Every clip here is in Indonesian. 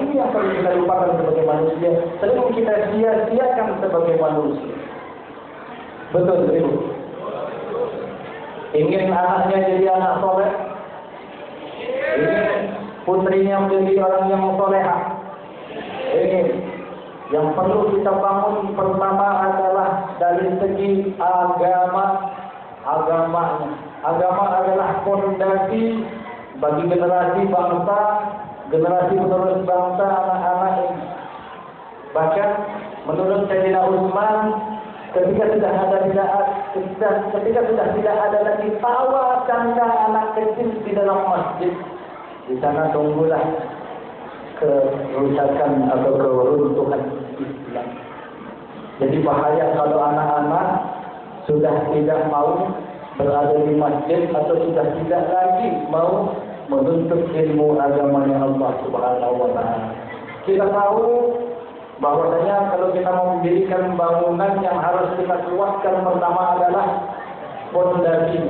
ini yang perlu kita lupakan sebagai manusia. Sering kita sia-siakan sebagai manusia. Betul, Ibu? Ingin anaknya jadi anak soleh, ingin putrinya menjadi orang yang soleha, ingin. Yang perlu kita bangun pertama adalah dari segi agamanya. Agama adalah fondasi bagi generasi bangsa, generasi penerus bangsa, anak-anak ini. Bahkan menurut Sayyidina Utsman, ketika sudah tidak ada lagi tawa canda anak kecil di dalam masjid, di sana tunggulah kerusakan atau keruntuhan Islam. Jadi bahaya kalau anak-anak sudah tidak mau berada di masjid atau sudah tidak lagi mau menuntut ilmu agamanya Allah Subhanahu wa taala. Kita tahu bahwasanya kalau kita mau mendirikan bangunan yang harus kita kuatkan pertama adalah fondasi.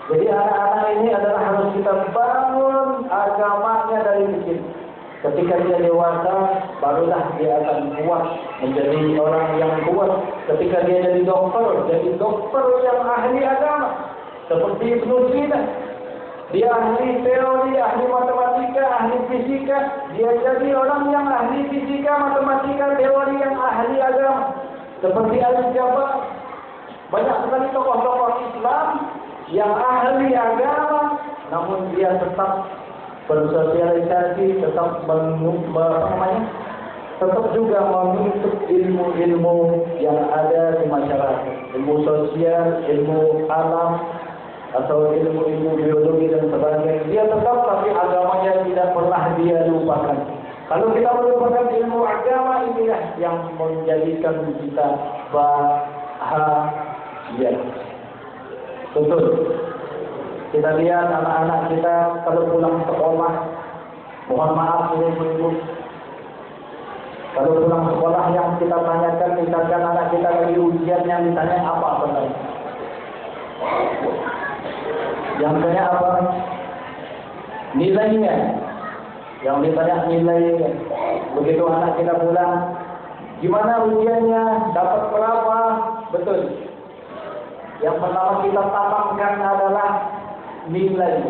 Jadi anak-anak ini adalah harus kita bangun agamanya dari kecil. Ketika dia dewasa, barulah dia akan kuat menjadi orang yang kuat. Ketika dia jadi dokter yang ahli agama. Seperti Ibnu Sina, dia ahli teori, ahli matematika, ahli fisika. Dia jadi orang yang ahli fisika, matematika, teori yang ahli agama. Seperti Al-Jabar. Banyak sekali tokoh-tokoh Islam yang ahli agama, namun dia tetap bersosialisasi, tetap juga menuntut ilmu-ilmu yang ada di masyarakat, ilmu sosial, ilmu alam, atau ilmu-ilmu biologi dan sebagainya. Dia tetap, tapi agamanya tidak pernah dia lupakan. Kalau kita melupakan ilmu agama, inilah yang menjadikan kita bahagia. Betul. Kita lihat anak-anak kita kalau pulang sekolah, mohon maaf ini ibu, kalau pulang sekolah yang kita tanyakan, misalkan anak kita lagi ujian, yang ditanya apa sebenarnya? Yang ditanya apa? Nilainya. Yang ditanya nilainya. Begitu anak kita pulang, gimana ujiannya? Dapat berapa? Betul. Yang pertama kita tanamkan adalah nilai,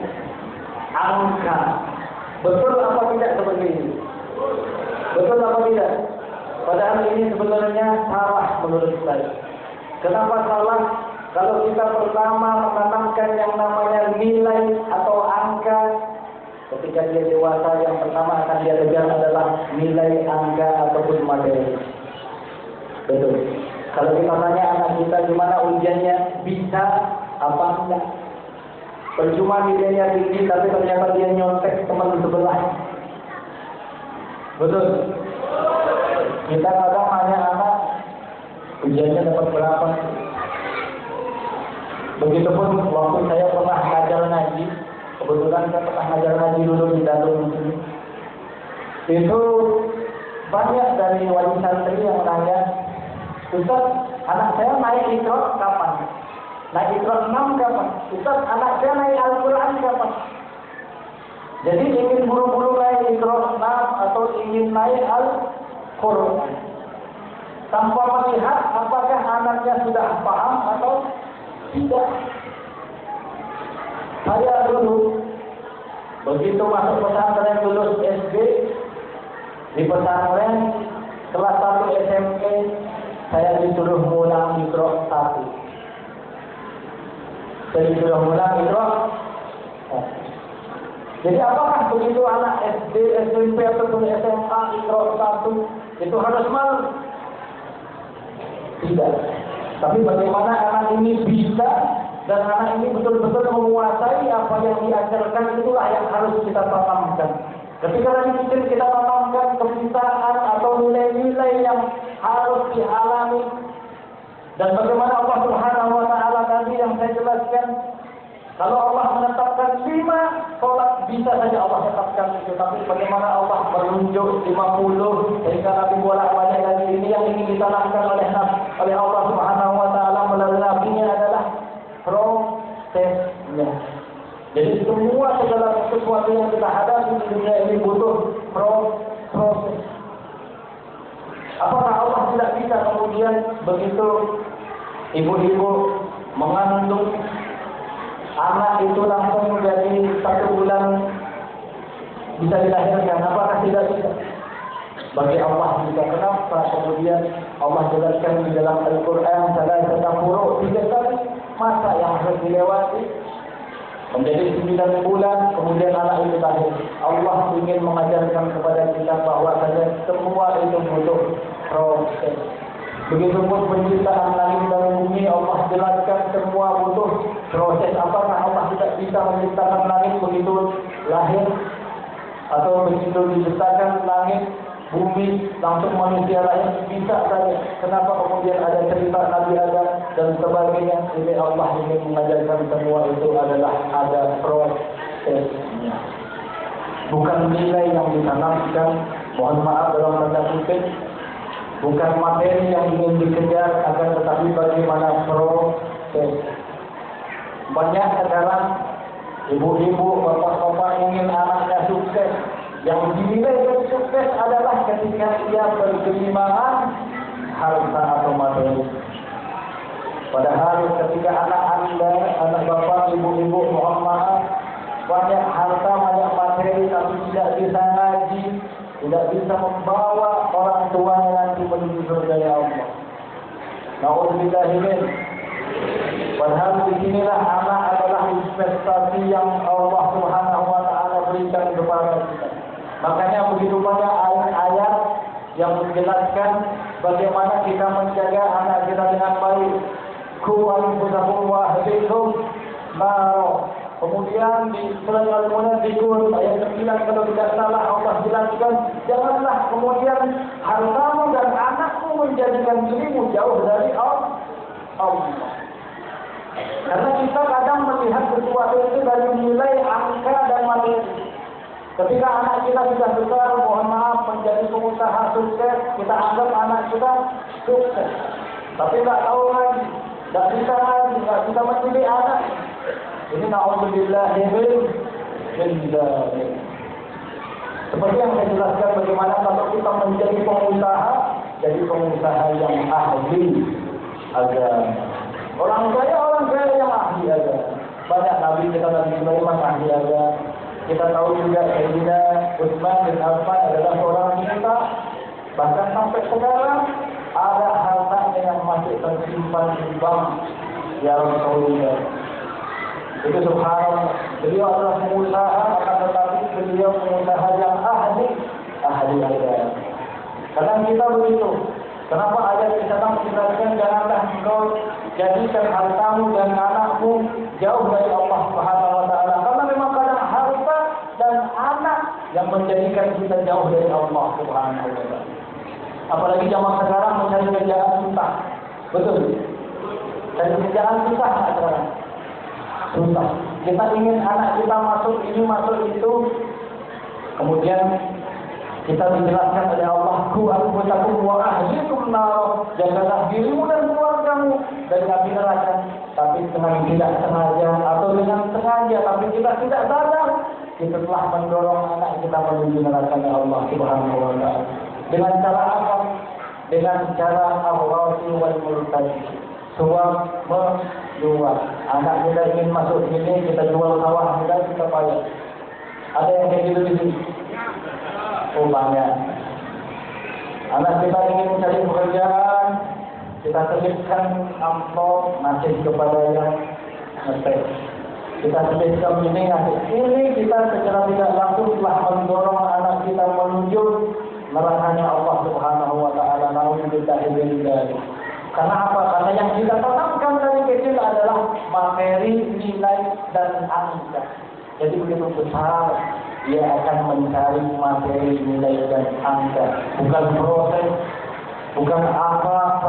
angka. Betul apa tidak seperti ini? Betul apa tidak? Padahal ini sebenarnya salah menurut saya. Kenapa salah? Kalau kita pertama menanamkan yang namanya nilai atau angka, ketika dia dewasa yang pertama akan dia kejar adalah nilai, angka ataupun materi. Betul. Kalau kita tanya anak kita gimana ujiannya, bisa apa enggak? Percuma nilainya tinggi, tapi ternyata dia nyontek teman sebelah. Betul. Kita kadang nanya anak, ujiannya dapat berapa? Begitupun waktu saya pernah ngajar ngaji, kebetulan saya pernah ngajar ngaji dulu di Bandung sini. Itu banyak dari wali santri yang nanya, Ustaz, anak saya naik Iqra kapan? Naik Iqra 6 kapan? Ustaz, anak saya naik Al-Quran kapan? Jadi ingin buru-buru naik Iqra 6 atau ingin naik Al-Quran, tanpa melihat apakah anaknya sudah paham atau tidak. Saya dulu begitu masuk pesantren lulus SD, di pesantren kelas 1 SMP saya disuruh ngulang Iqra 1. Saya disuruh ngulang Iqra. Jadi apakah begitu anak SD, SMP ataupun SMA Iqra 1 itu harus malu? Tidak. Tapi bagaimana anak ini bisa dan anak ini betul-betul menguasai apa yang diajarkan, itulah yang harus kita tanamkan. Ketika dari kecil kita tanamkan kebiasaan atau nilai-nilai yang harus dialami, dan bagaimana Allah Subhanahu wa taala tadi yang saya jelaskan, kalau Allah menetapkan 5 sholat bisa saja Allah tetapkan itu, tapi bagaimana Allah menunjuk 50 sehingga Nabi bolak-balik lagi. Ini yang ingin ditanamkan oleh Allah Subhanahu wa taala melalui nabinya adalah prosesnya. Jadi segala sesuatu yang kita hadapi di dunia ini butuh proses. kita kemudian begitu ibu-ibu mengandung anak itu langsung menjadi 1 bulan bisa dilahirkan? Apakah tidak bisa? Bagi Allah juga. Kenapa kemudian Allah jelaskan di dalam Al-Quran salah satu 3 kali masa yang harus dilewati menjadi 9 bulan kemudian anak itu lahir. Allah ingin mengajarkan kepada kita bahwa semua itu butuh proses. Begitupun penciptaan langit dan bumi, Allah jelaskan semua butuh proses. Apakah Allah tidak bisa menciptakan langit begitu lahir, atau begitu diciptakan langit bumi langsung manusia lahir? Bisa saja. Kenapa kemudian ada cerita Nabi Adam dan sebagainya? Ini Allah ingin mengajarkan semua itu adalah ada prosesnya, bukan nilai yang ditanamkan, mohon maaf dalam tanda kutip, bukan materi yang ingin dikejar, akan tetapi bagaimana proses. Banyak sekarang ibu-ibu, bapak-bapak ingin anaknya sukses. Yang dinilai sukses adalah ketika ia berkeimanan harta atau materi. Padahal ketika anak anda, anak bapak, ibu-ibu, mohon maaf, banyak harta, banyak materi, tapi tidak bisa ngaji, tidak bisa membawa orang tuanya nanti menuju surga ya Allah. Na'udzubillahimin. Padahal disinilah anak adalah investasi yang Allah Subhanahu wa Ta'ala berikan kepada kita. Makanya begitu banyak ayat-ayat yang menjelaskan bagaimana kita menjaga anak kita dengan baik. Qu anfusakum wa ahlikum nar. Kemudian di surat Al-Munafiqun ayat 9 kalau tidak salah Allah jelaskan, janganlah kemudian hartamu dan anakmu menjadikan dirimu jauh dari Allah. Karena kita kadang melihat sesuatu itu dari nilai angka dan materi. Ketika anak kita sudah besar, mohon maaf, menjadi pengusaha sukses, kita anggap anak kita sukses. Tapi tak tahu lagi, tak bisa lagi, tak bisa mendidik anak. Ini na'udzubillahi min dzalik. Seperti yang saya jelaskan bagaimana kalau kita menjadi pengusaha, jadi pengusaha yang ahli agama. Orang kaya yang ahli agama. Banyak nabi kita, Nabi Sulaiman ahli agama. Kita tahu juga Sayyidina Utsman bin Affan adalah seorang wanita. Bahkan sampai sekarang ada hartanya yang masih tersimpan di bank ya Rasulullah. Itu subhanallah. Beliau adalah pengusaha, akan tetapi beliau pengusaha yang ahli agama. Karena kita begitu. Kenapa ayat di sana menjelaskan janganlah engkau jadikan hartamu dan anakmu jauh dari Allah Subhanahu wa Ta'ala. Karena memang kadang harta dan anak yang menjadikan kita jauh dari Allah Subhanahu wa Ta'ala. Apalagi zaman sekarang mencari kerjaan susah. Betul. Cari kerjaan susah sekarang. Susah. Kita ingin anak kita masuk ini, masuk itu. Kemudian kita dijelaskan oleh Allah, Qu anfusakum wa ahlikum nar. Jagalah dirimu dan keluargamu dari api neraka. Tapi dengan tidak sengaja atau dengan sengaja, tapi kita tidak sadar, kita telah mendorong anak kita menuju neraka Allah Subhanahu wa Ta'ala. Dengan cara apa? Dengan cara al-ghasi wal murtad. Suap menjual. Anak kita ingin masuk sini, kita jual sawah kita, kita payah. Ada yang kayak gitu di sini? Oh banyak. Anak kita ingin mencari pekerjaan, kita selipkan amplop ngasih kepada yang ngetek. Kita selipkan ini ngasih ini, kita secara tidak langsung telah mendorong anak kita menuju nerakanya Allah Subhanahu wa Ta'ala. Na'udzubillahi min dzalik. Karena apa? Karena yang kita tanamkan dari kecil adalah materi, nilai dan angka. Jadi begitu besar dia akan mencari materi, nilai dan angka, bukan proses, bukan apa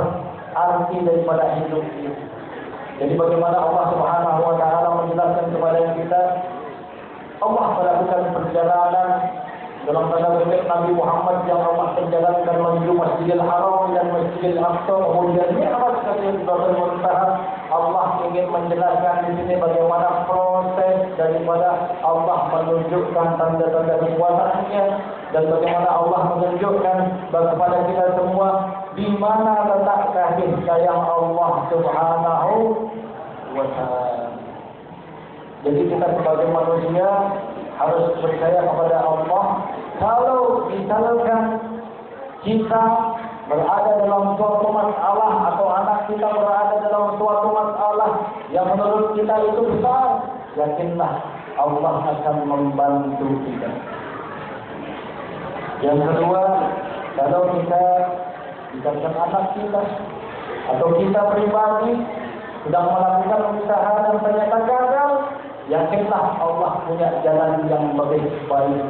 arti daripada hidup ini. Jadi bagaimana Allah Subhanahu wa Ta'ala menjelaskan kepada kita, Allah melakukan perjalanan dalam tanda kutip Nabi Muhammad yang Allah perjalankan menuju Masjidil Haram dan Masjidil Aqsa, kemudian Mi'raj ke Sidratul Muntaha. Allah ingin menjelaskan di sini bagaimana proses daripada Allah menunjukkan tanda-tanda kekuasaannya dan bagaimana Allah menunjukkan kepada kita semua di mana sayang Allah Subhanahu wa ta'ala. Jadi kita sebagai manusia harus percaya kepada Allah. Kalau misalkan kita berada dalam suatu masalah atau anak kita berada dalam suatu masalah yang menurut kita itu besar, yakinlah Allah akan membantu kita. Yang kedua, kalau kita bukan anak kita atau kita pribadi sedang melakukan usaha dan ternyata gagal, yakinlah Allah punya jalan yang lebih baik.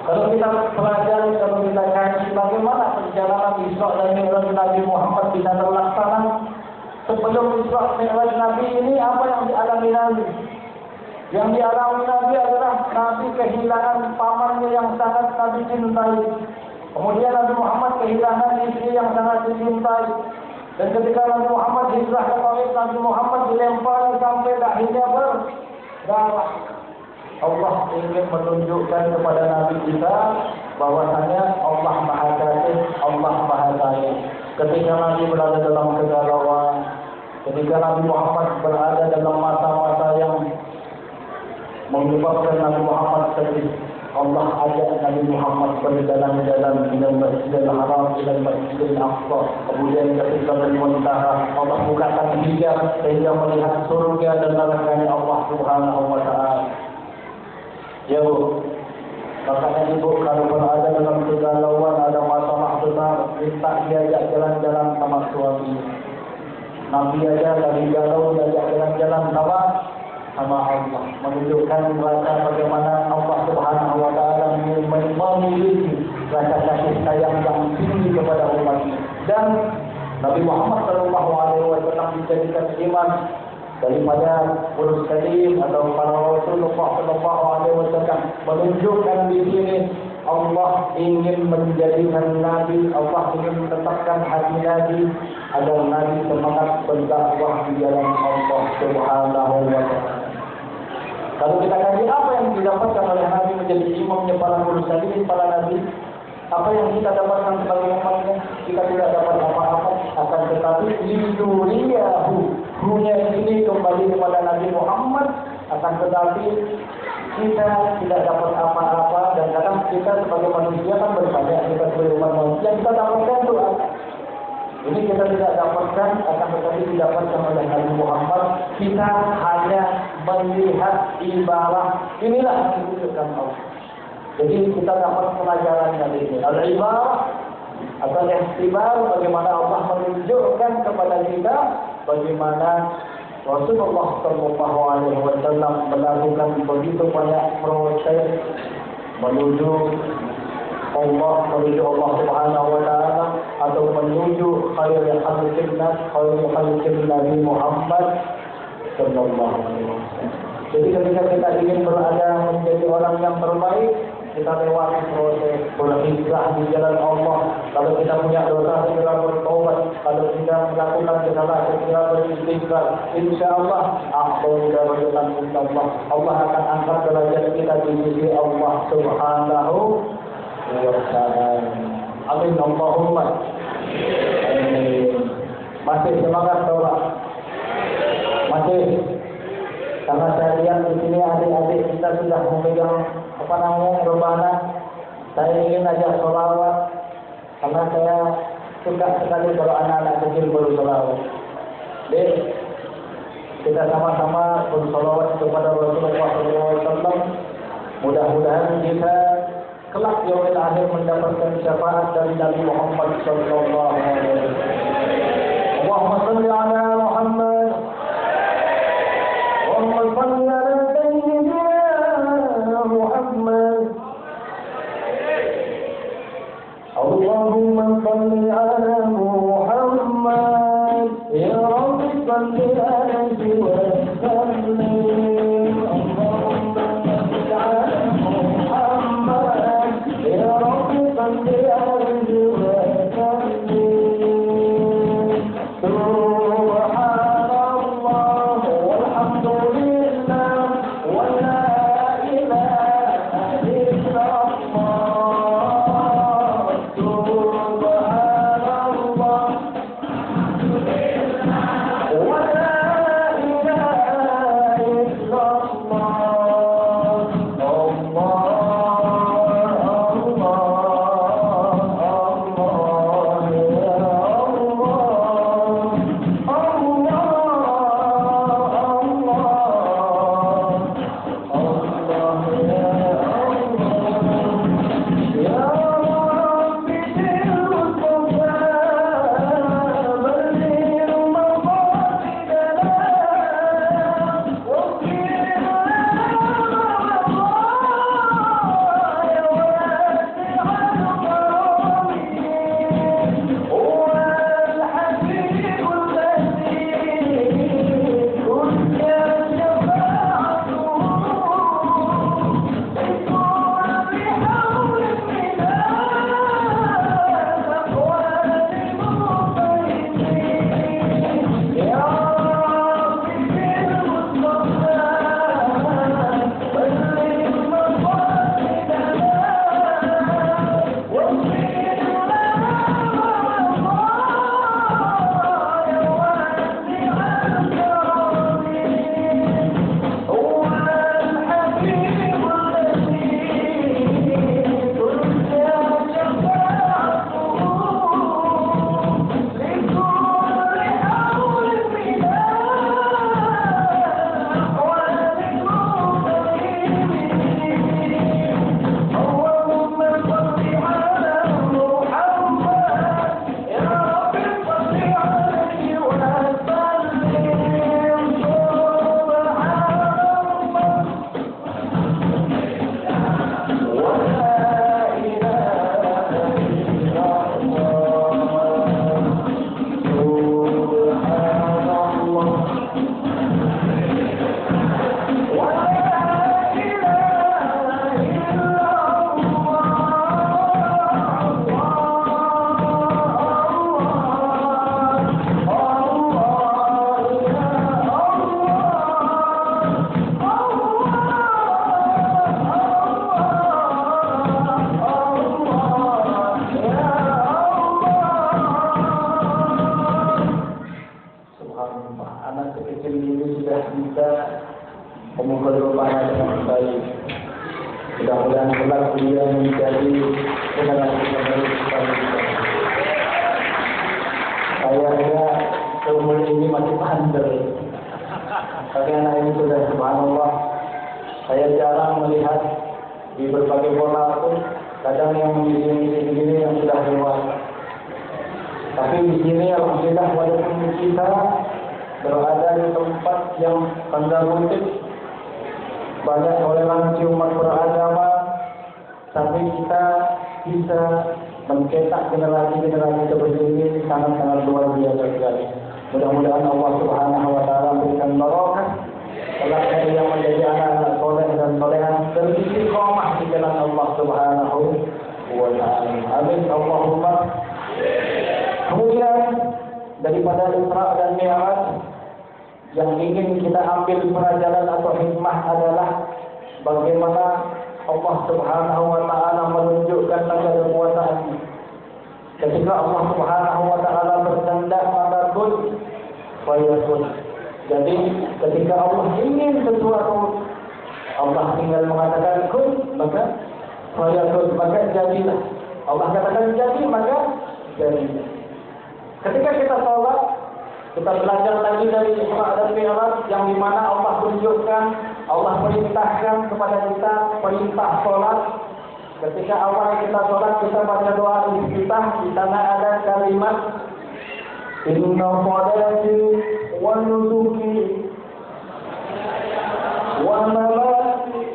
Kalau kita pelajari, kalau kita kaji bagaimana perjalanan Isra dan Mi'raj Nabi Muhammad bisa terlaksana. Sebelum Isra Mi'raj Nabi ini, apa yang dialami Nabi? Yang dialami Nabi adalah Nabi kehilangan pamannya yang sangat Nabi cintai. Kemudian Nabi Muhammad kehilangan istri yang sangat dicintai. Dan ketika Nabi Muhammad hijrah ke Taif, Nabi Muhammad dilempar sampai dahinya berdarah. Allah ingin menunjukkan kepada Nabi kita bahwasanya Allah Maha Kasih, Allah Maha Sayang. Ketika Nabi berada dalam kegalauan, ketika Nabi Muhammad berada dalam masa-masa yang menyebabkan Nabi Muhammad sedih, Allah ajak Nabi Muhammad berjalan-jalan dari Masjidil Haram ke Masjidil Aqsa. Kemudian ketika Nabi Muntaha, Allah bukakan hijab sehingga melihat surga dan neraka Allah Subhanahu wa ta'ala. Ya Bu, makanya Ibu kalau berada dalam kegalauan, ada masalah besar, minta diajak jalan-jalan sama suami. Nabi aja dari galau diajak jalan-jalan sama Allah, menunjukkan rasa bagaimana Allah Subhanahu wa ta'ala memiliki rasa kasih sayang yang tinggi kepada umatnya. Dan Nabi Muhammad SAW dijadikan iman daripada Ulul Kalim atau para Rasulullah SAW, menunjukkan di sini Allah ingin menjadikan Nabi, Allah ingin menetapkan hati Nabi agar Nabi semangat berdakwah di jalan Allah Subhanahu wa ta'ala. Kalau kita kaji apa yang didapatkan oleh Nabi menjadi imamnya para Ulul Kalim, para Nabi, apa yang kita dapatkan sebagai umatnya? Kita tidak dapat apa-apa, akan tetapi liduriyahu, hunya ini kembali kepada Nabi Muhammad, akan tetapi kita tidak dapat apa-apa. Dan kadang kita sebagai manusia kan bertanya, kita sebagai umat manusia, kita dapatkan doa. Ini kita tidak dapatkan, akan tetapi didapatkan oleh Nabi Muhammad. Kita hanya melihat ibarat inilah yang ditunjukkan Allah. Jadi kita dapat pelajaran dari ini. Al-ibarah atau ihtibar, bagaimana Allah menunjukkan kepada kita bagaimana Rasulullah SAW melakukan begitu banyak proses menuju Allah Subhanahu wa ta'ala, atau menuju khairul khalqin Nabi Muhammad sallallahu alaihi wasallam. Jadi ketika kita ingin berada menjadi orang yang terbaik, kita lewati proses berhijrah di jalan Allah. Kalau kita punya dosa, segera bertobat. Kalau kita melakukan kesalahan, segera beristighfar. Insyaallah Allah akan angkat derajat kita di sisi Allah Subhanahu wa ta'ala. Amin Allahumma amin. Masih semangat tolak. Masih. Karena saya lihat di sini adik-adik kita sudah memegang rebana. Saya ingin ajak sholawat, karena saya suka sekali kalau anak-anak kecil bersolawat. Jadi kita sama-sama bersolawat kepada Rasulullah SAW. Mudah-mudahan kita kelak yaumil akhir mendapatkan syafaat dari Nabi Muhammad sallallahu alaihi wasallam. Allahumma shalli ala Muhammad. Allahumma shalli ala sayyidina Muhammad. Allahumma shalli ala Muhammad. Ya Rabbi shalli alaihi wa sallim. Allahumma shalli ala Muhammad. Ya Rabbi shalli alaihi wa sallim. Subhanallah walhamdulillah wa la ilaha illallah. Subhanallah Semoga rupanya dengan baik. Mudah-mudahan kelak dia menjadi generasi penerus bangsa. Kayaknya seumur ini masih bandel. Tapi anak ini sudah subhanallah. Saya jarang melihat di berbagai pola pun kadang yang begini yang sudah dewasa. Tapi di sini alhamdulillah walaupun kita berada di tempat yang tanda kutip banyak toleransi umat beragama, tapi kita bisa mencetak generasi-generasi seperti ini sangat-sangat luar biasa sekali. Mudah-mudahan Allah Subhanahu wa taala memberikan barokah kelaknya yang menjadi anak-anak soleh dan solehan beristiqomah di jalan Allah Subhanahu wa taala. Amin Allahumma. Kemudian daripada Isra dan Mi'raj yang ingin kita ambil pelajaran atau hikmah adalah bagaimana Allah Subhanahu wa taala menunjukkan tanda kekuasaannya. Ketika Allah Subhanahu wa taala berkehendak maka kun fayakun. Jadi ketika Allah ingin sesuatu, Allah tinggal mengatakan kun maka fayakun, maka jadilah. Allah katakan jadi maka jadilah. Ketika kita sholat, kita belajar lagi dari Isra dan Mi'raj yang dimana Allah tunjukkan, Allah perintahkan kepada kita perintah sholat. Ketika awal kita sholat, kita baca doa iftitah, di sana ada kalimat Inna sholati wa nusuki wa mamati.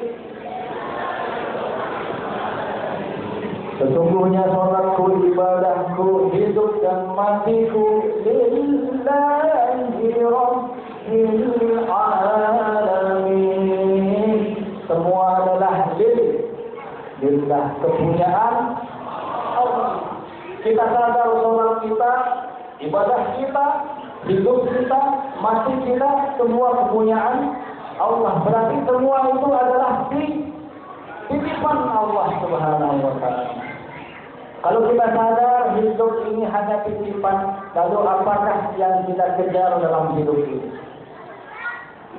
Sesungguhnya sholatku, ibadahku, hidup dan matiku lillahi rabbil alamin. Semua adalah lillah, kepunyaan Allah. Kita sadar sholat kita, ibadah kita, hidup kita, mati kita, semua kepunyaan Allah. Berarti semua itu adalah titipan Allah Subhanahu wa taala. Kalau kita sadar hidup ini hanya titipan, lalu apakah yang kita kejar dalam hidup ini?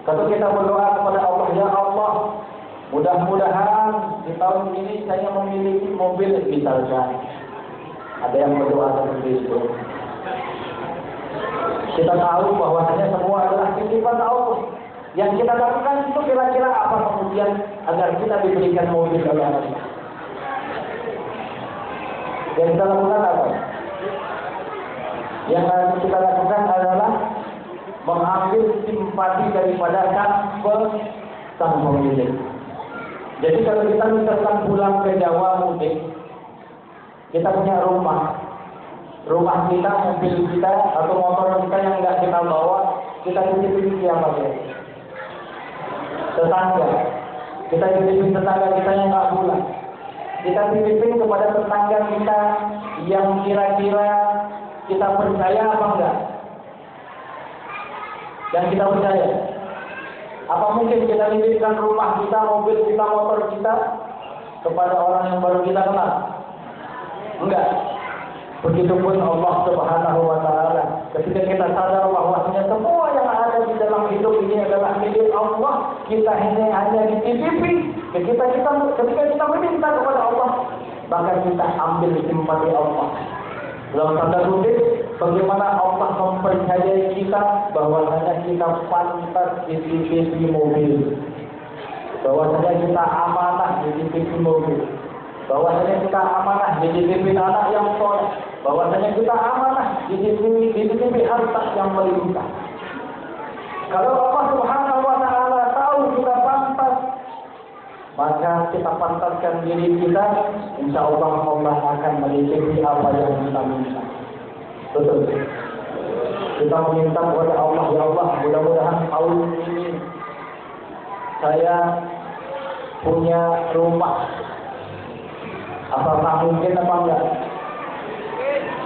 Kalau kita berdoa kepada Allah, ya Allah, mudah-mudahan di tahun ini saya memiliki mobil misalkan. Ada yang berdoa seperti itu. Kita tahu bahwasanya semua adalah titipan Allah. Yang kita lakukan itu kira-kira apa kemudian agar kita diberikan mobil oleh Allah? Yang kita lakukan apa? Yang kita lakukan adalah mengambil simpati daripada sang pemilik. Jadi kalau kita misalkan pulang ke Jawa mudik, kita punya rumah kita, mobil kita, atau motor kita yang nggak kita bawa, kita titipin siapa ya? Tetangga. Kita titipin tetangga kita yang nggak pulang. Kita titipin kepada tetangga kita yang kira-kira kita percaya apa enggak? Yang kita percaya. Apa mungkin kita titipkan rumah kita, mobil kita, motor kita kepada orang yang baru kita kenal? Enggak. Begitupun Allah Subhanahu wa taala. Ketika kita sadar bahwasanya semua yang ada di dalam hidup ini adalah milik Allah, kita hanya dititipi. Ketika kita meminta kepada Allah, maka kita ambil simpati Allah. Dalam tanda kutip, bagaimana Allah mempercayai kita bahwasanya kita pantas dititipi mobil, bahwasanya kita amanah dititipi mobil, bahwasanya kita amanah dititipi anak yang soleh, bahwasanya kita amanah dititipi harta yang melimpah. Kalau Allah Subhanahu wa taala tahu kita pantas, maka kita pantaskan diri kita, insya Allah Allah akan menitipi apa yang kita minta. Betul. Kita meminta kepada Allah, ya Allah, mudah-mudahan tahun ini saya punya rumah. Apakah mungkin apa enggak?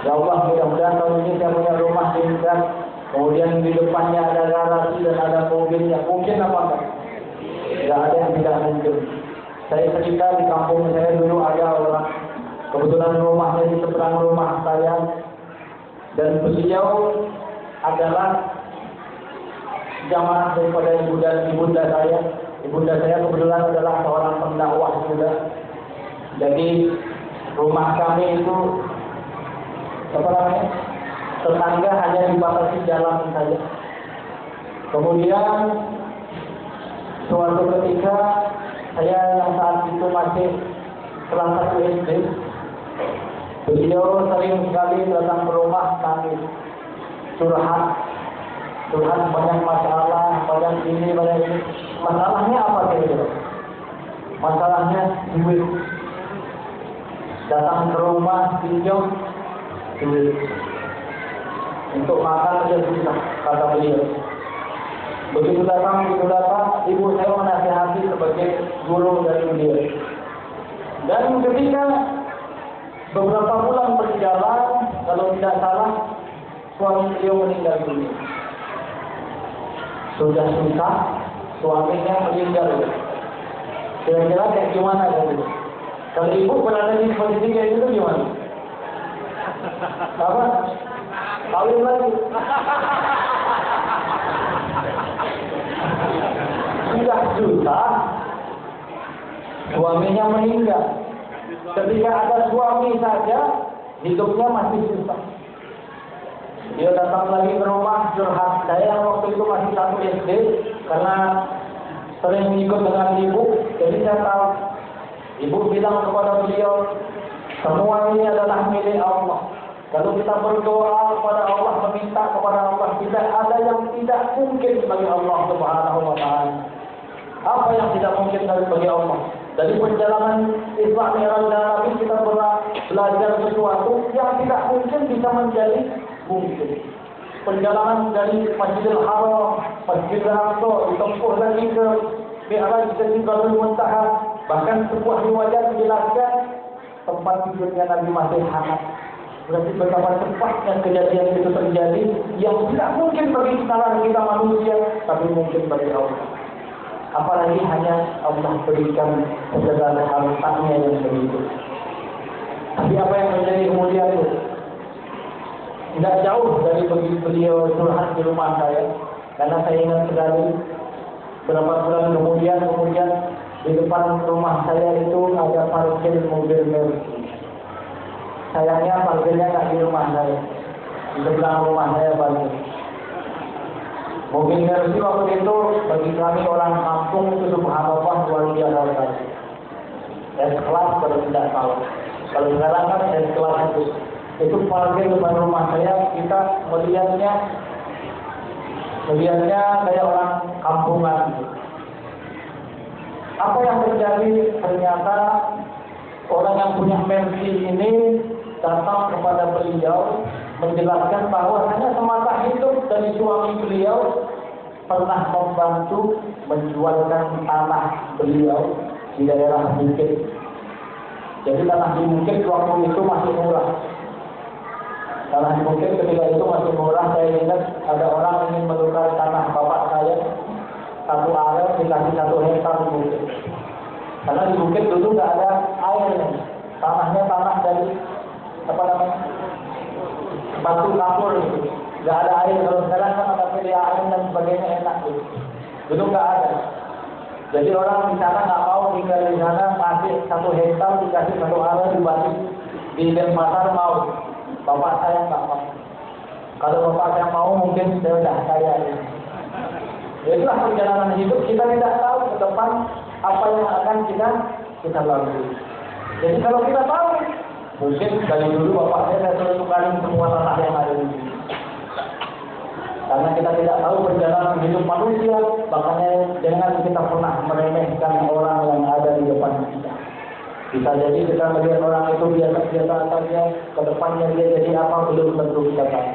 Ya Allah, mudah-mudahan tahun ini saya punya rumah tingkat, kemudian di depannya ada garasi dan ada mobilnya. Mungkin apa enggak? Tidak ada yang tidak mungkin. Saya cerita di kampung saya dulu ada orang, kebetulan rumahnya di seberang rumah saya, dan beliau adalah jamaah daripada ibunda saya. ibunda saya kebetulan adalah seorang pendakwah juga. Jadi rumah kami itu tetangga hanya dibatasi jalan saja. Kemudian suatu ketika saya yang saat itu masih kelas 1 SD, beliau sering sekali datang ke rumah kami curhat banyak masalah, banyak ini. Masalahnya apa kira-kira? Masalahnya duit. Datang ke rumah pinjam duit. Untuk makan aja susah, kata beliau. Begitu datang, ibu saya menasihati sebagai guru dari beliau. Dan ketika beberapa bulan berjalan, kalau tidak salah, suami beliau meninggal dunia. Sudah susah, suaminya meninggal. Kira-kira kayak gimana gitu? Kalau ibu berada di posisi kayak gitu gimana? Apa? Kawin lagi. Sudah susah, suaminya meninggal. Ketika ada suami saja, hidupnya masih susah. Dia datang lagi ke rumah curhat. Saya waktu itu masih 1 SD karena sering ikut dengan ibu, jadi saya tahu. Ibu bilang kepada beliau, semua ini adalah milik Allah. Kalau kita berdoa kepada Allah, meminta kepada Allah, tidak ada yang tidak mungkin bagi Allah Subhanahu wa Ta'ala. Apa yang tidak mungkin bagi Allah? Dari perjalanan Isra Mi'raj dan Nabi kita belajar sesuatu yang tidak mungkin bisa menjadi mungkin. Perjalanan dari Masjidil Haram, Masjidil Aqsa, ditempuh lagi ke Mi'raj ke Sidratul Muntaha. Bahkan sebuah riwayat menjelaskan tempat tidurnya Nabi masih hangat. Berarti betapa cepatnya kejadian itu terjadi yang tidak mungkin bagi kita manusia, tapi mungkin bagi Allah. Apalagi hanya Allah berikan segala hartanya yang begitu. Tapi apa yang terjadi kemudian itu? Tidak jauh dari beliau curhat di rumah saya, karena saya ingat sekali beberapa bulan kemudian di depan rumah saya itu ada parkir mobil Mercy. Sayangnya parkirnya nggak di rumah saya, di sebelah rumah saya parkir. Mobil Mercy waktu itu bagi kami orang kampung itu subhanallah luar biasa. S-Class kalau tidak salah. Kalau sekarang kan S-Class itu parkir depan rumah saya, kita melihatnya kayak orang kampungan. Apa yang terjadi? Ternyata orang yang punya Mercy ini datang kepada beliau menjelaskan bahwa hanya semasa hidup dari suami beliau pernah membantu menjualkan tanah beliau di daerah Bukit. Jadi tanah di Bukit waktu itu masih murah. Tanah di Bukit ketika itu masih murah. Saya ingat ada orang ingin menukar tanah bapak saya, 1 area dikasih 1 hektar di Bukit. Karena di Bukit dulu nggak ada air, tanahnya tanah dari batu kapur gitu. Nggak ada air. Kalau sekarang kan ada PDAM dan sebagainya enak gitu. Dulu nggak ada. Jadi orang di sana nggak mau tinggal di sana, masih 1 hektar dikasih 1 area dibagi di Denpasar mau. Bapak saya nggak mau. Kalau bapak saya mau mungkin saya udah kaya. Itulah perjalanan hidup, kita tidak tahu ke depan apa yang akan kita lalui. Jadi kalau kita tahu, mungkin dari dulu bapak saya sudah tukarin semua tanah yang ada di sini. Karena kita tidak tahu perjalanan hidup manusia, makanya jangan kita pernah meremehkan orang yang ada di depan kita. Bisa jadi kita melihat orang itu biasa-biasa saja, ke depannya dia jadi apa belum tentu kita tahu.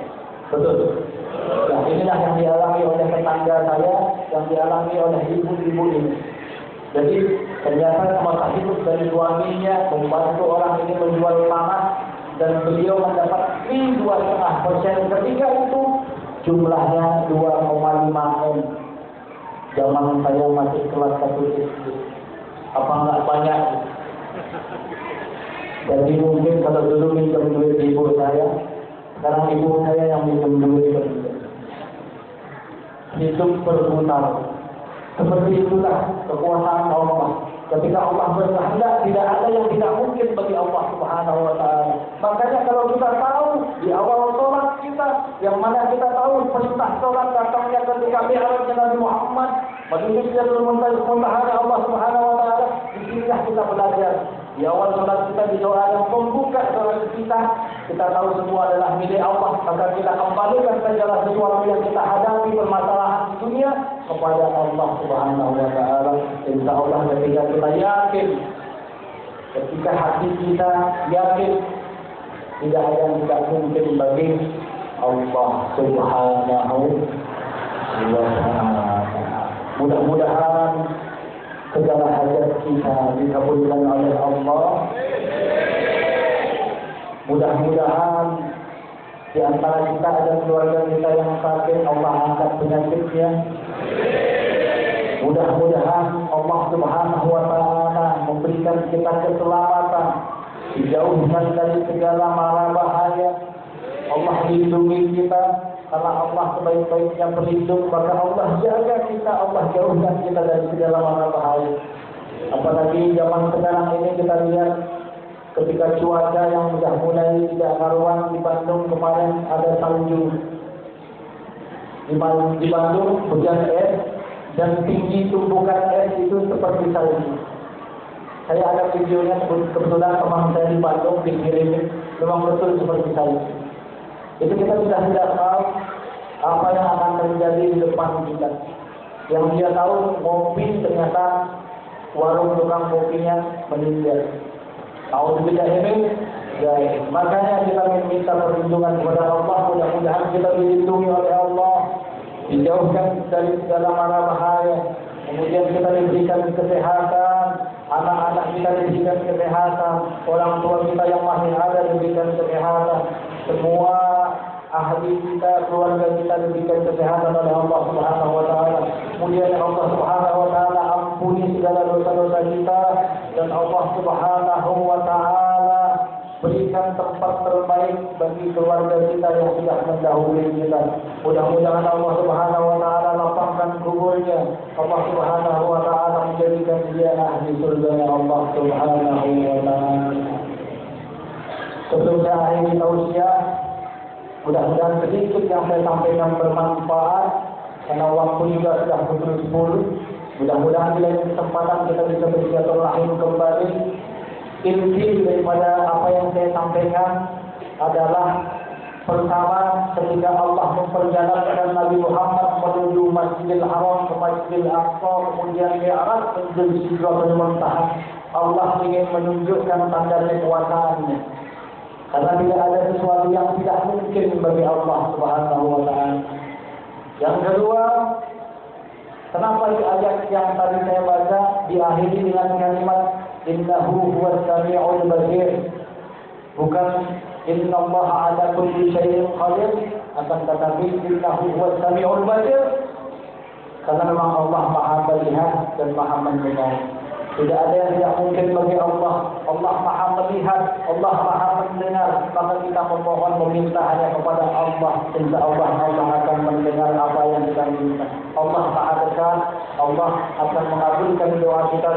Betul. Nah, inilah yang dialami oleh tetangga saya, yang dialami oleh ibu-ibu ini. Jadi ternyata masa hidup dari suaminya membantu orang ini menjual tanah dan beliau mendapat fee 2,5%. Ketika itu jumlahnya 2,5 M. Zaman saya masih kelas 1 SD. Apa enggak banyak? Jadi mungkin kalau dulu minjem duit ibu saya, sekarang ibu saya yang minjem duit ke dia. Hidup berputar. Seperti itulah kekuasaan Allah. Ketika Allah berkehendak, tidak ada yang tidak mungkin bagi Allah Subhanahu wa taala. Makanya kalau kita tahu di awal sholat kita, yang mana kita tahu perintah sholat datangnya ketika Mi'raj Nabi Muhammad, menuju Sidratul Muntaha Allah Subhanahu wa taala, disinilah kita belajar. Di awal sholat kita di doa yang membuka sholat kita tahu semua adalah milik Allah. Maka kita kembalikan segala sesuatu yang kita hadapi permasalahan di dunia kepada Allah Subhanahu wa taala. Insya Allah ketika kita yakin, ketika hati kita yakin, tidak ada yang tidak mungkin bagi Allah Subhanahu wa taala. Mudah-mudahan segala hajat kita dikabulkan oleh Allah. Mudah-mudahan di antara kita ada keluarga kita yang sakit, Allah angkat penyakitnya. Mudah-mudahan Allah Subhanahu wa taala memberikan kita keselamatan, dijauhkan dari segala mara bahaya. Allah lindungi kita. Karena Allah sebaik-baiknya pelindung, maka Allah jaga kita, Allah jauhkan kita dari segala mara bahaya. Apalagi zaman sekarang ini kita lihat ketika cuaca yang sudah mulai tidak karuan. Di Bandung kemarin ada salju. Di Bandung hujan es dan tinggi tumpukan es itu seperti salju. Saya ada videonya, kebetulan teman saya di Bandung dikirimin, memang betul seperti salju. Itu kita sudah tidak tahu apa yang akan terjadi di depan kita. Yang dia tahu ngopi, ternyata warung tukang kopinya meninggal. Tahu tidak ini? Ya, makanya kita meminta perlindungan kepada Allah. Mudah-mudahan kita dilindungi oleh Allah, dijauhkan dari segala mara bahaya. Kemudian kita diberikan kesehatan, anak-anak kita diberikan kesehatan, orang tua kita yang masih ada diberikan kesehatan. Semua ahli kita, keluarga kita diberikan kesehatan oleh Allah Subhanahu wa taala. Kemudian Allah Subhanahu wa taala ampuni segala dosa-dosa kita, dan Allah Subhanahu wa taala berikan tempat terbaik bagi keluarga kita yang sudah mendahului kita. Mudah-mudahan Allah Subhanahu wa taala lapangkan kuburnya. Allah Subhanahu wa taala menjadikan dia ahli surga Allah Subhanahu wa taala. Sebelum saya akhiri tausiah, mudah-mudahan sedikit yang saya sampaikan bermanfaat, karena waktu juga sudah pukul 10. Mudah-mudahan di lain kesempatan kita bisa bersilaturahim kembali. Inti daripada apa yang saya sampaikan adalah pertama, ketika Allah memperjalankan Nabi Muhammad menuju Masjidil Haram ke Masjidil Aqsa, kemudian Mi'raj menuju Sidratul Muntaha, Allah ingin menunjukkan tanda kekuasaannya. Karena tidak ada sesuatu yang tidak mungkin bagi Allah Subhanahu wa taala. Yang kedua, kenapa di ayat yang tadi saya baca diakhiri dengan kalimat innahu huwas sami'ul basir? Bukan innallaha ala kulli syai'in qadir, akan tetapi innahu huwas sami'ul basir. Karena memang Allah Maha melihat dan Maha mendengar. Tidak ada yang tidak mungkin bagi Allah. Allah Maha melihat, Allah Maha mendengar. Maka kita memohon meminta hanya kepada Allah. Insya Allah Allah akan mendengar apa yang kita minta. Allah Maha dekat. Allah akan mengabulkan doa kita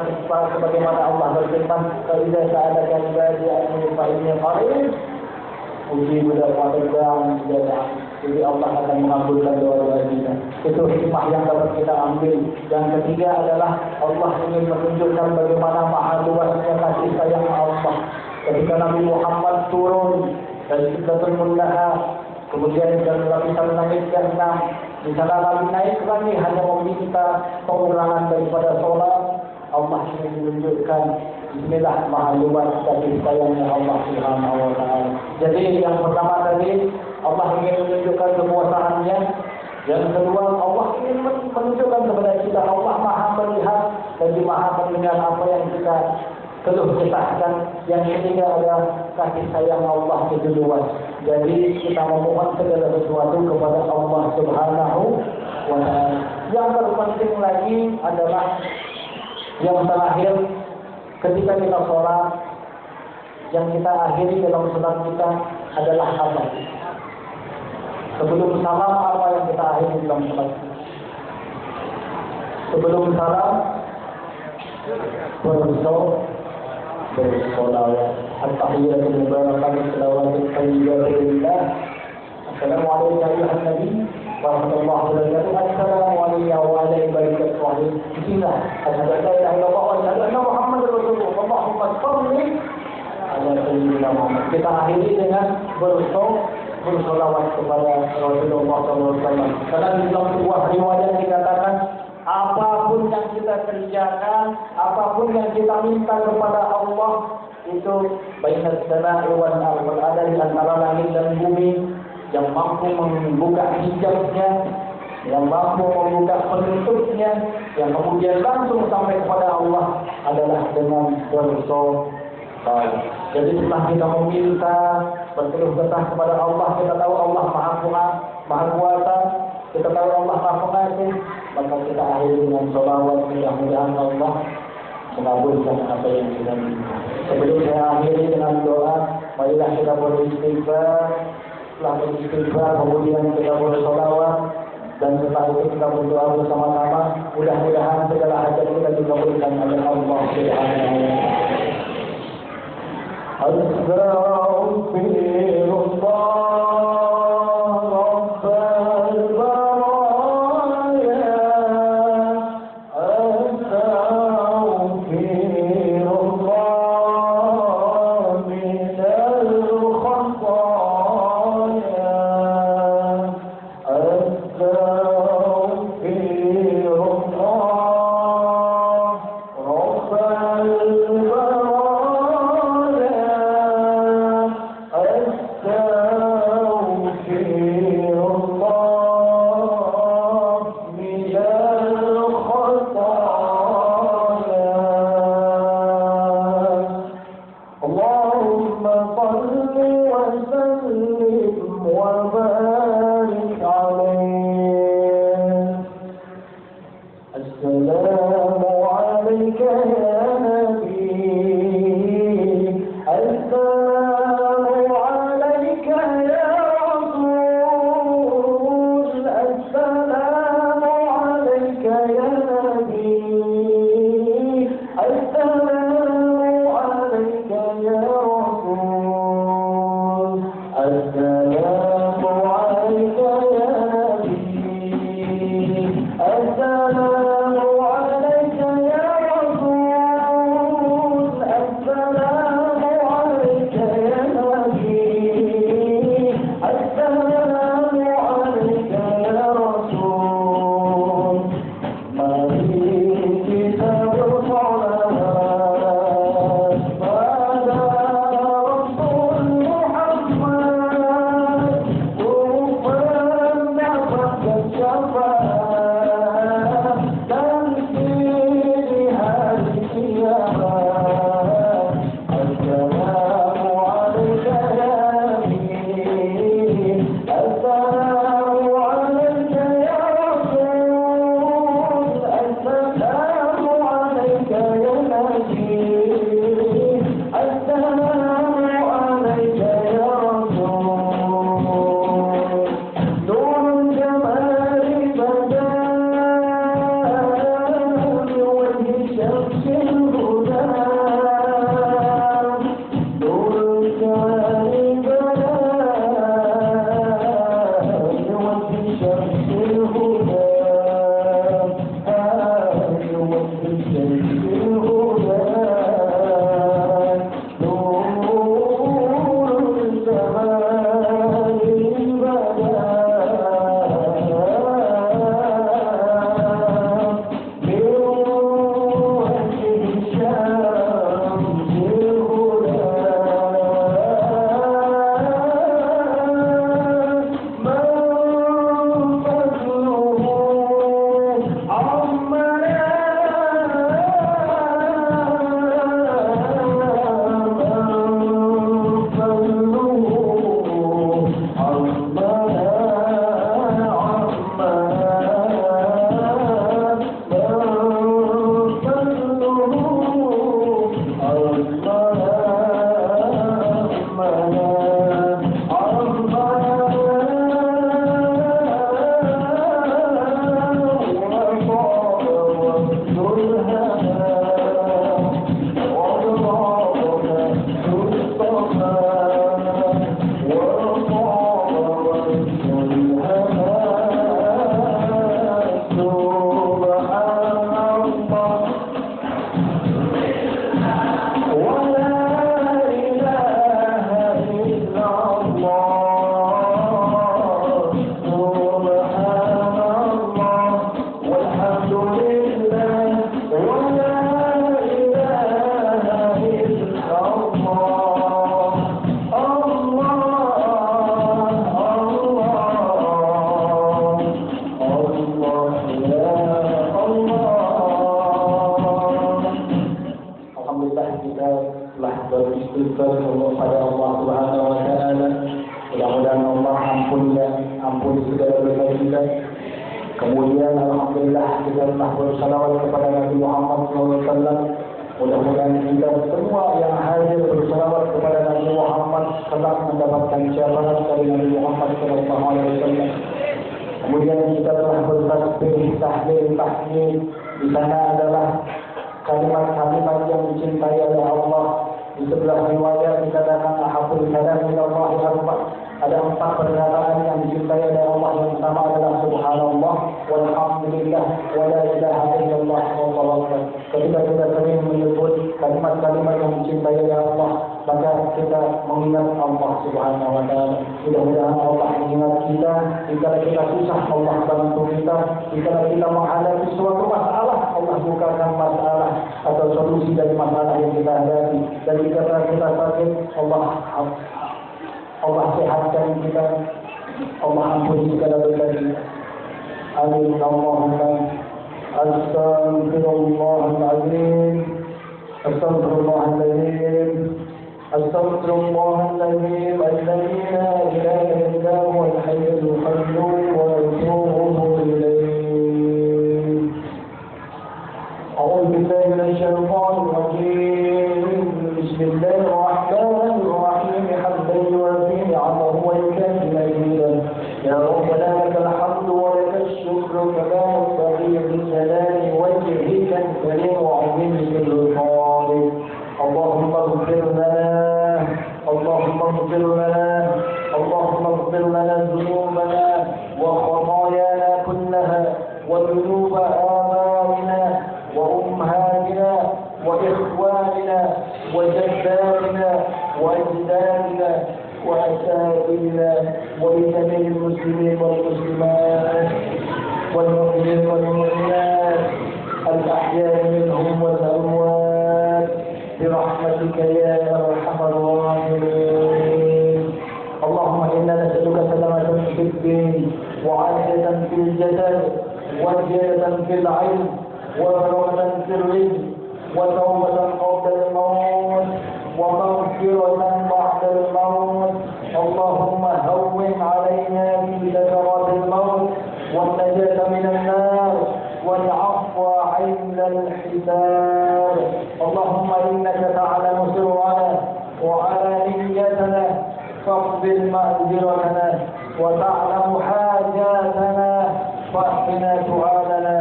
sebagaimana Allah berfirman, "Idza sa'alaka ibadi anni fa inni qarib ujibu da'watad da'i." Jadi Allah akan mengabulkan doa-doa kita. Itu hikmah yang dapat kita ambil. Yang ketiga adalah Allah ingin menunjukkan bagaimana maha luasnya kasih sayang Allah. Ketika Nabi Muhammad turun dari Sidratul Muntaha, kemudian dari lapisan langit ke-6, di sana Nabi naik lagi hanya meminta pengulangan daripada sholat. Allah ingin menunjukkan inilah maha luas kasih sayangnya Allah Subhanahu wa taala. Jadi yang pertama tadi, Allah ingin menunjukkan kekuasaannya. Yang kedua, Allah ingin menunjukkan kepada kita Allah Maha melihat dan Maha mendengar apa yang kita keluh kesahkan. Yang ketiga adalah kasih sayang Allah itu luas. Jadi kita memohon segala sesuatu kepada Allah Subhanahu wa taala. Yang terpenting lagi adalah yang terakhir, ketika kita sholat, yang kita akhiri dalam sholat kita adalah apa? Sebelum salam, apa yang kita akhiri dalam sholat? Sebelum salam bersolawat. At-tahiyatul mubarakatuh salawatul tayyibatu lillah. Assalamualaikum warahmatullahi wabarakatuh. Assalamualaikum warahmatullahi wabarakatuh. Bismillah. Asyhadu an la ilaha illallah wa asyhadu anna Muhammadar Rasulullah. Allahumma shalli ala sayyidina Muhammad. Kita akhiri dengan bersolawat kepada Rasulullah SAW. Karena di dalam sebuah riwayat dikatakan, apapun yang kita kerjakan, apapun yang kita minta kepada Allah, itu bainas sama'i wal ardh, berada di antara langit dan bumi, yang mampu membuka hijabnya, yang mampu membuka penutupnya, yang kemudian langsung sampai kepada Allah adalah dengan bersolawat. Jadi setelah kita meminta, berkeluh kesah kepada Allah, kita tahu Allah Maha Kuasa, kita tahu Allah Maha Pengasih, maka kita akhiri dengan sholawat. Mudah-mudahan Allah mengabulkan apa yang kita minta. Sebelum saya akhiri dengan doa, marilah kita beristighfar. Setelah beristighfar, kemudian kita bersholawat, dan setelah itu kita berdoa bersama-sama. Mudah-mudahan segala hajat kita dikabulkan oleh Allah Subhanahu wa taala. ampuni segala dosa kita. Kemudian alhamdulillah kita telah bersalawat kepada Nabi Muhammad SAW. Mudah-mudahan kita semua yang hadir bersalawat kepada Nabi Muhammad kelak mendapatkan syafaat dari Nabi Muhammad SAW. Kemudian kita telah bertasbih, tahlil, tahmid. Di sana adalah kalimat-kalimat yang dicintai oleh Allah. Di sebelah riwayat dikatakan ahabul kalam ila Allah arba'. Ada 4 perkataan yang dicintai oleh Allah yang pertama adalah subhanallah walhamdulillah wala ilaha illallah wallahu akbar. Ketika kita sering menyebut kalimat-kalimat yang dicintai oleh Allah, maka kita mengingat Allah Subhanahu wa taala. Mudah-mudahan Allah mengingat kita jika kita susah, Allah bantu kita. Jika kita menghadapi suatu masalah, Allah bukakan masalah atau solusi dari masalah yang kita hadapi. Dan jika kita sakit, Allah sehatkan kita. Allah ampuni segala dosa kita. Amin. Allahumma astaghfirullahaladzim. Astaghfirullahaladzim. Astaghfirullahaladzim. Alladzi la ilaha illa huwal hayyul qayyum wa atubu ilayh. A'udzu billahi minasy syaithanir rajim. Bismillahirrahmanirrahim. Hamdan yuwaffi ni'amahu wa yukafi mazidah. Ya Rabbana lakal hamdu wa lakal syukru kama yanbaghi li jalali wajhika al-karim wa 'azimi sultanik. Allahumma ighfir lana, Allahumma ighfir lana, Allahumma ighfir lana dhunubana wa khatayana kullaha wa dhunuba abaina wa ummahatina wa ikhwanina wa jaddatina wa ajdadina wa asatidina wa jami'il muslimin wal muslimat wal mu'minin wal mu'minat al-ahya'i minhum wal amwat برحمتك يا أرحم الراحمين. اللهم إنا نسألك سلامة في الدين وعافية في الجسد وزيادة في العلم وبركة في الرزق وتوبة قبل الموت ومغفرة بعد الموت. اللهم هون علينا في سكرات الموت والنجاة من النار والعفو عند الحساب. اللهم إنك تعلم سرنا وعلانيتنا فاقبل مأجرتنا وتعلم حاجاتنا فاحسنا سؤالنا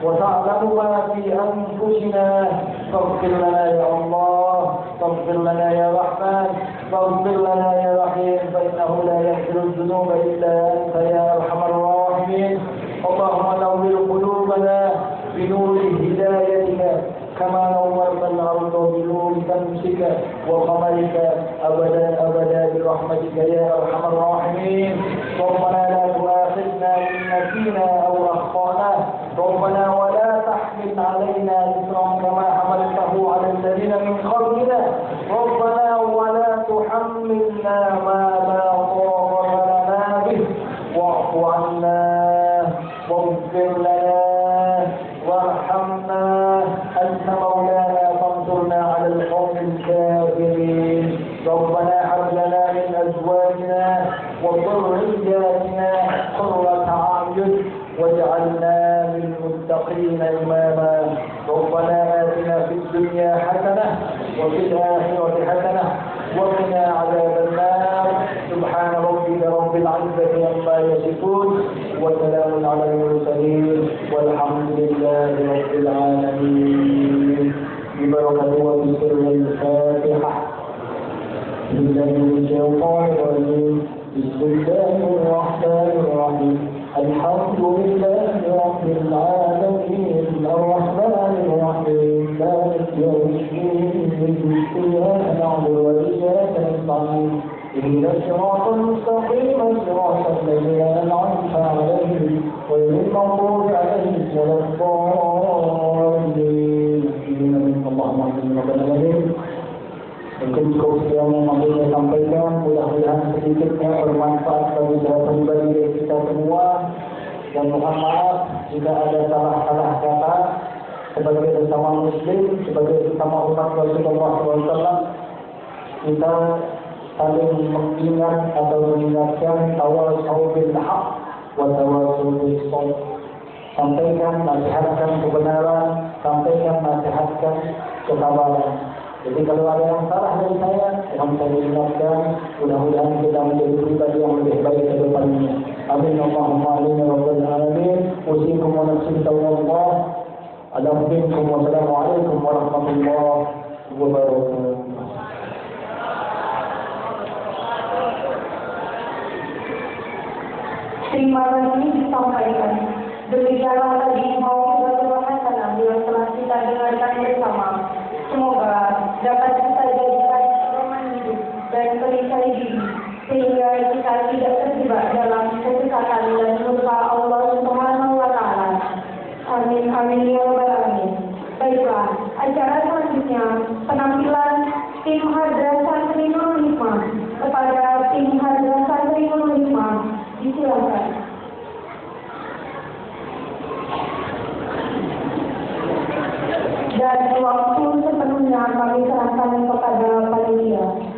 وتعلم ما في أنفسنا فاغفر لنا يا الله، فاغفر لنا يا رحمن، فاغفر لنا يا رحيم، فإنه لا يغفر الذنوب إلا أنت يا أرحم الراحمين. اللهم نور قلوبنا بنور هدايتك كما نورت الأرض بنور شمسك وقمرك أبدا أبدا برحمتك يا أرحم الراحمين. ربنا لا تؤاخذنا إن نسينا أو أخطأنا، ربنا ولا تحمل علينا إصرا كما حملته على الذين من قبلنا، ربنا ولا تحملنا ما لا طاقة لنا به، واعف عنا واغفر لنا وارحمنا، أنت مولانا فانصرنا على القوم الكافرين. ربنا هب لنا من أزواجنا وذرياتنا قرة أعين واجعلنا للمتقين إماما. ربنا آتنا في الدنيا حسنة وفي الآخرة حسنة وقنا عذاب النار. سبحان ربك رب العزة عما يصفون وسلام على المرسلين والحمد لله رب العالمين. ببركة وبسر الفاتحة. بسم الله الرحمن الرحيم. بسم الله الرحمن الرحيم. الحمد لله رب العالمين الرحمن الرحيم مالك يوم الدين إياك نعبد وإياك نستعين اهدنا الصراط المستقيم صراط الذين أنعمت عليهم غير المغضوب عليهم ولا الضالين. اللهم صل وسلم. Mungkin cukup yang mampu saya sampaikan, mudah-mudahan sedikitnya bermanfaat bagi saya pribadi dan kita semua. Dan mohon maaf jika ada salah-salah kata sebagai sesama Muslim, sebagai sesama umat Rasulullah SAW. Kita saling mengingat atau mengingatkan awal wa tawassaw bis sabr. Sampaikan, nasihatkan kebenaran, sampaikan, nasihatkan kesabaran. Jadi kalau ada yang salah dari saya, mohon saya ingatkan, mudah-mudahan kita menjadi pribadi yang lebih baik ke depannya. Amin. Allahumma amin ya rabbal alamin. Usikum wa nafsi taqwallah. Assalamualaikum warahmatullahi wabarakatuh. Terima kasih disampaikan. Demikianlah tadi mau Hasanah yang telah kita dengarkan bersama. Semoga dapat kita jadikan pedoman hidup dan perisai diri sehingga kita tidak terjebak dalam kesesatan dan murka Allah Subhanahu wa taala. Amin amin ya rabbal alamin. Baiklah, acara selanjutnya penampilan tim Hadrah Santri Nurul Hikmah. Kepada tim Hadrah Santri Nurul Hikmah, disilakan. Dan waktu sepenuhnya kami serahkan kepada panitia.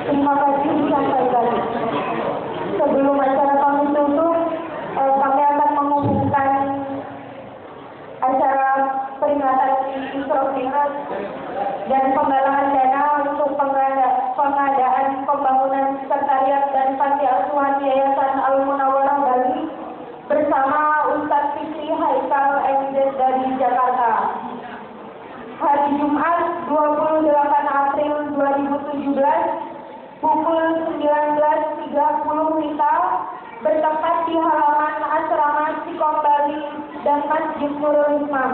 Terima kasih disampaikan. Sebelum acara kami tutup, kami akan mengumumkan acara peringatan Isra Mi'raj dan penggalangan dana untuk pengadaan pembangunan sekretariat dan panti asuhan Yayasan Al-Munawwarah Bali bersama Ustadz Fikri Haikal MZ dari Jakarta. Hari Jumat 28 April 2017 pukul 19.30 WITA bertempat di halaman Asrama Sikom Bali dan Masjid Nurul Hikmah.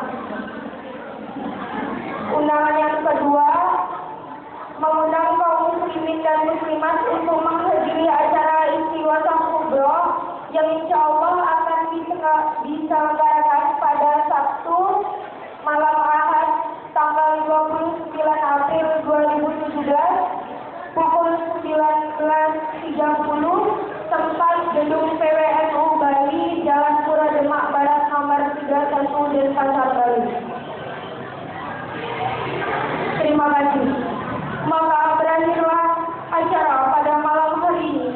Undangan yang kedua mengundang kaum muslimin dan muslimat untuk menghadiri acara Istiwasah Kubro yang insya Allah akan diselenggarakan pada Sabtu malam Ahad tanggal 29 April 2017 pukul 19.30 tempat gedung PWNU Bali Jalan Pura Demak Barat nomor 31 Denpasar Bali. Terima kasih. Maka berakhirlah acara pada malam hari ini.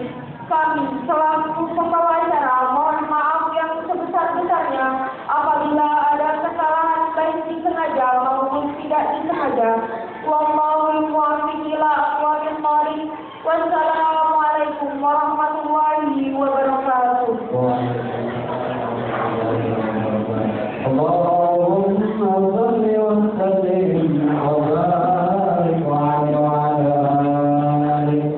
Kami selaku pembawa acara mohon maaf yang sebesar-besarnya apabila ada kesalahan baik disengaja maupun tidak disengaja. Wallahul muwaffiq ila aqwamit thoriq. Wassalamualaikum warahmatullahi wabarakatuh. Allahumma shalli wa sallim wa barik wa ala alihi.